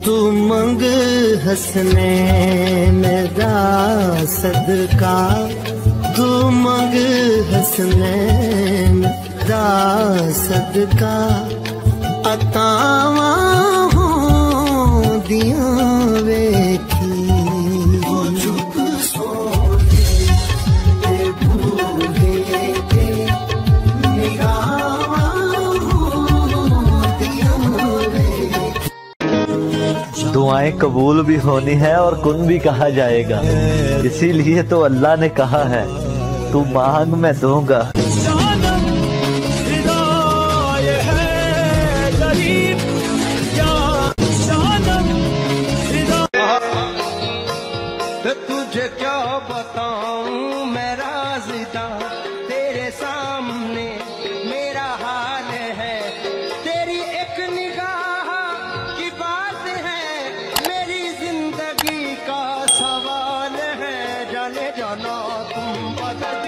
तू मंग हसनैन दा सदका, तू मंग हसनैन दा सदका, अतावा होंदियां वेखी। दुआएं कबूल भी होनी है और कुन भी कहा जाएगा, इसीलिए तो अल्लाह ने कहा है तू मांग मैं दूंगा। तुझे क्या बताऊं मैं राज़िदा, तेरे सामने मेरा हाल है। तेरी एक निगाह की बात है, मेरी जिंदगी का सवाल है। जाने जाना तुम बदल